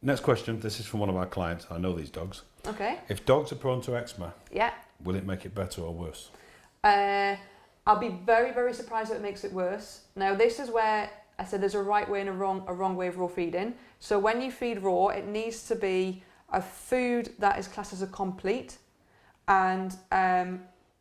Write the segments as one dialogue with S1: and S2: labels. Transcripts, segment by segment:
S1: Next question. This is from one of our clients. I know these dogs.
S2: Okay.
S1: If dogs are prone to eczema,
S2: Yeah.
S1: will it make it better or worse?
S2: I'll be very, very surprised if it makes it worse. Now, this is where I said there's a right way and a wrong way of raw feeding. So when you feed raw, it needs to be a food that is classed as a complete, and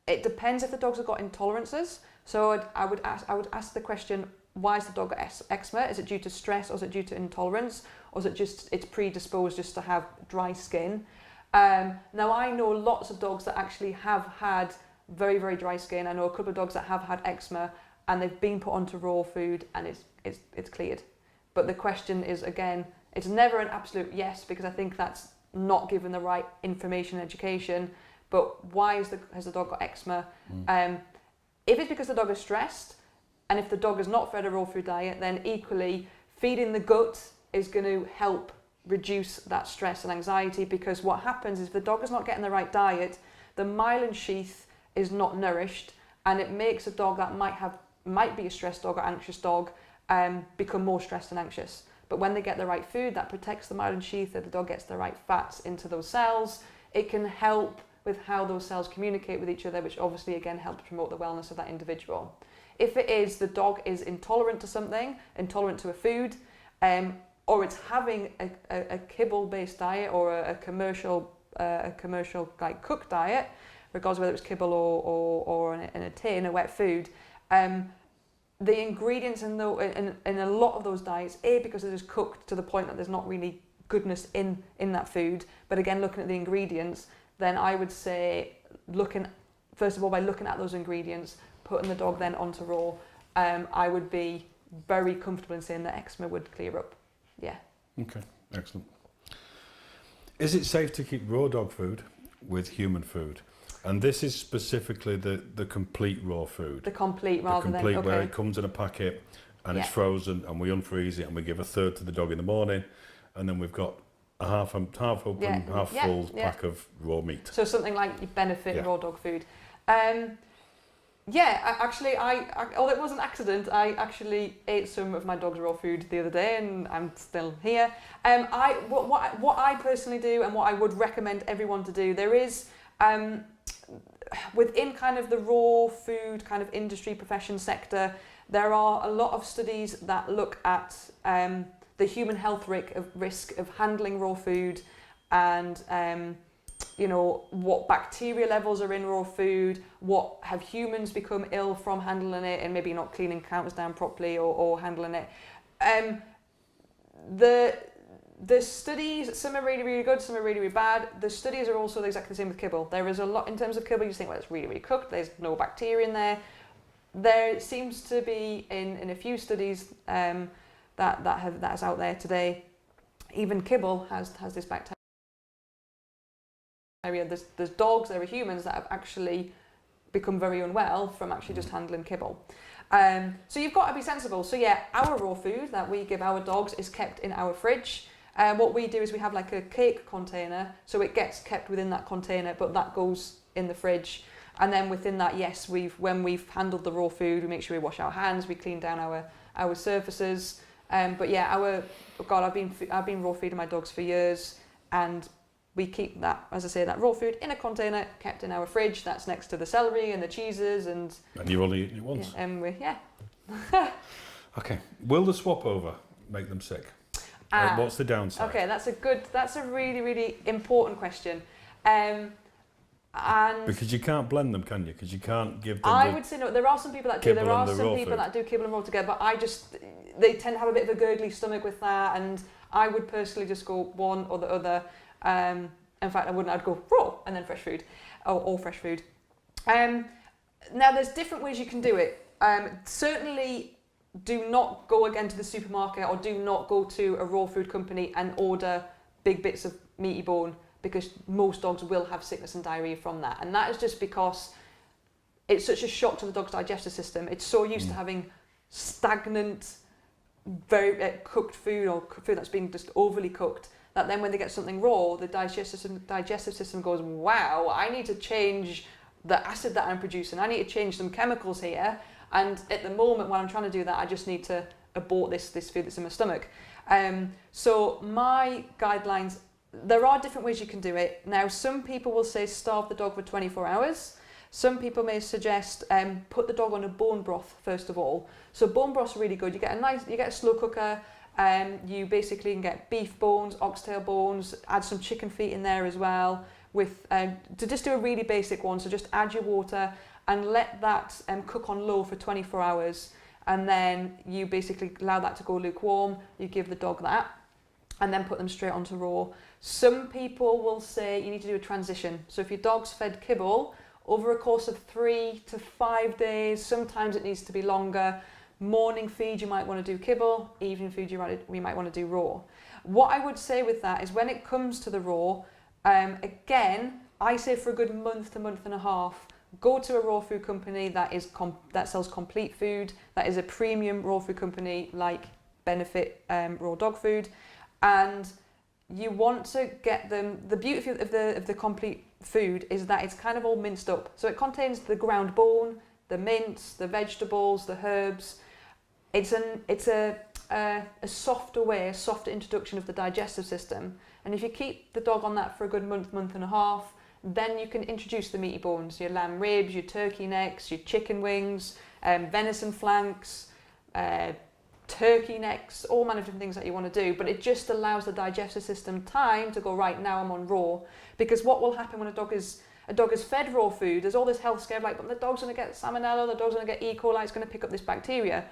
S2: it depends if the dogs have got intolerances. So I would ask the question, why is the dog got eczema? Is it due to stress, or is it due to intolerance, or is it just it's predisposed just to have dry skin? Now, I know lots of dogs that actually have had very, very dry skin. I know a couple of dogs that have had eczema and they've been put onto raw food and it's cleared. But the question is, again, it's never an absolute yes, because I think that's not given the right information and education. But why has the dog got eczema? If it's because the dog is stressed, and if the dog is not fed a raw food diet, then equally feeding the gut is going to help reduce that stress and anxiety, because what happens is if the dog is not getting the right diet, the myelin sheath is not nourished, and it makes a dog that might be a stressed dog or anxious dog become more stressed and anxious. But when they get the right food that protects the myelin sheath, that the dog gets the right fats into those cells, it can help with how those cells communicate with each other, which obviously again helps promote the wellness of that individual. If it is the dog is intolerant to something, intolerant to a food, or it's having a kibble-based diet or a commercial like cooked diet, regardless of whether it's kibble or in a tin, a wet food, the ingredients in a lot of those diets, because it is cooked to the point that there's not really goodness in that food, but again, looking at the ingredients, then I would say first of all, by looking at those ingredients, putting the dog then onto raw, I would be very comfortable in saying that eczema would clear up. Yeah.
S1: Okay, excellent. Is it safe to keep raw dog food with human food? And this is specifically the complete raw food.
S2: The complete rather than...
S1: The complete, where it comes in a packet and it's frozen, and we unfreeze it and we give a third to the dog in the morning, and then we've got a half open, half full pack of raw meat.
S2: So something like you benefit raw dog food. Although it was an accident, I actually ate some of my dog's raw food the other day, and I'm still here. What I personally do, and what I would recommend everyone to do, there is within kind of the raw food kind of industry profession sector, there are a lot of studies that look at the human health risk of handling raw food, and what bacteria levels are in raw food, what have humans become ill from handling it and maybe not cleaning counters down properly or handling it. The studies, some are really, really good, some are really, really bad. The studies are also exactly the same with kibble. There is a lot in terms of kibble. You think, well, it's really, really cooked. There's no bacteria in there. There seems to be in a few studies that's out there today. Even kibble has this bacteria. There's dogs, there are humans that have actually become very unwell from actually just handling kibble. So you've got to be sensible. So yeah, our raw food that we give our dogs is kept in our fridge. What we do is we have like a cake container, so it gets kept within that container, but that goes in the fridge. And then within that, yes, when we've handled the raw food, we make sure we wash our hands, we clean down our surfaces. But yeah, I've been raw feeding my dogs for years, and we keep that, as I say, that raw food in a container kept in our fridge. That's next to the celery and the cheeses and
S1: you've only eaten it once. Okay. Will the swap over make them sick? What's the downside?
S2: Okay, that's a really, really important question. And
S1: because you can't blend them, can you? Because you can't give them.
S2: I would say no. There are some people that do. There are some people that do kibble and raw together, but they tend to have a bit of a gurgly stomach with that, and I would personally just go one or the other. In fact, I wouldn't. I'd go raw and then fresh food, or fresh food. Now, there's different ways you can do it. Certainly, do not go again to the supermarket, or do not go to a raw food company and order big bits of meaty bone, because most dogs will have sickness and diarrhea from that. And that is just because it's such a shock to the dog's digestive system. It's so used to having stagnant, very cooked food, or food that's been just overly cooked, that then when they get something raw, the digestive system goes, wow, I need to change the acid that I'm producing. I need to change some chemicals here. And at the moment when I'm trying to do that, I just need to abort this food that's in my stomach. So my guidelines, there are different ways you can do it. Now, some people will say starve the dog for 24 hours. Some people may suggest put the dog on a bone broth first of all. So bone broth's really good. You get a slow cooker. You basically can get beef bones, oxtail bones, add some chicken feet in there as well. With to just do a really basic one. So just add your water and let that cook on low for 24 hours. And then you basically allow that to go lukewarm. You give the dog that, and then put them straight onto raw. Some people will say you need to do a transition. So if your dog's fed kibble, over a course of 3 to 5 days, sometimes it needs to be longer. Morning feed, you might want to do kibble. Evening feed, we might want to do raw. What I would say with that is when it comes to the raw, again, I say for a good month to month and a half, go to a raw food company that sells complete food, that is a premium raw food company like Benefit Raw Dog Food, and you want to get them. The beauty of the complete food is that it's kind of all minced up. So it contains the ground bone, the mince, the vegetables, the herbs. It's a softer introduction of the digestive system. And if you keep the dog on that for a good month and a half, then you can introduce the meaty bones, your lamb ribs, your turkey necks, your chicken wings, venison flanks, turkey necks, all manner of different things that you want to do, but it just allows the digestive system time to go, right, now I'm on raw. Because what will happen when a dog is fed raw food, there's all this health scare like, but the dog's going to get salmonella, the dog's going to get E. coli, it's going to pick up this bacteria.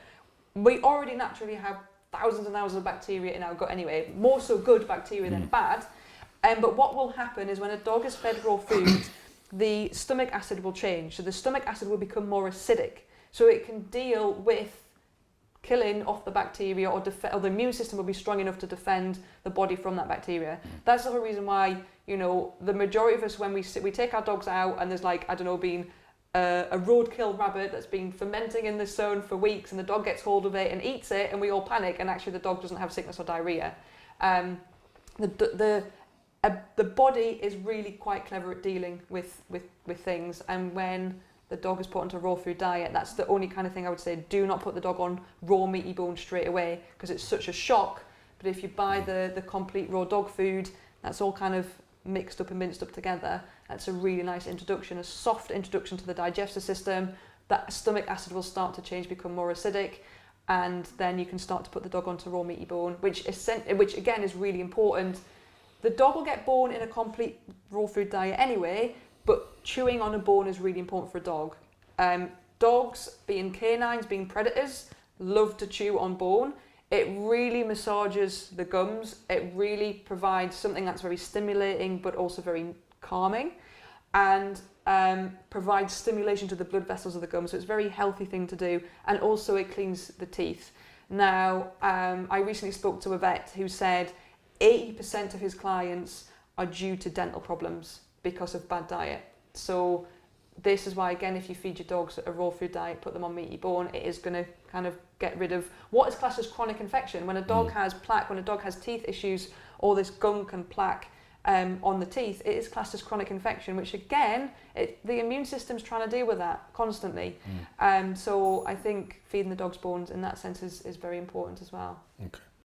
S2: We already naturally have thousands and thousands of bacteria in our gut anyway, more so good bacteria than bad. But what will happen is when a dog is fed raw food, the stomach acid will change. So the stomach acid will become more acidic. So it can deal with killing off the bacteria, or the immune system will be strong enough to defend the body from that bacteria. That's the whole reason why, the majority of us, when we take our dogs out and there's been a roadkill rabbit that's been fermenting in the sun for weeks, and the dog gets hold of it and eats it, and we all panic, and actually the dog doesn't have sickness or diarrhea. The body is really quite clever at dealing with things, and when the dog is put onto a raw food diet, that's the only kind of thing I would say, do not put the dog on raw meaty bones straight away, because it's such a shock. But if you buy the complete raw dog food, that's all kind of mixed up and minced up together, that's a really nice introduction, a soft introduction to the digestive system. That stomach acid will start to change, become more acidic, and then you can start to put the dog onto raw meaty bone, which again is really important. The dog will get bone in a complete raw food diet anyway, but chewing on a bone is really important for a dog. Dogs, being canines, being predators, love to chew on bone. It really massages the gums. It really provides something that's very stimulating, but also very calming, and provides stimulation to the blood vessels of the gums. So it's a very healthy thing to do, and also it cleans the teeth. Now, I recently spoke to a vet who said 80% of his clients are due to dental problems because of bad diet. So this is why, again, if you feed your dogs a raw food diet, put them on meaty bone, it is going to kind of get rid of what is classed as chronic infection. When a dog has plaque, when a dog has teeth issues, all this gunk and plaque on the teeth, it is classed as chronic infection, which again, the immune system's trying to deal with that constantly. So I think feeding the dog's bones in that sense is very important as well.
S1: Okay.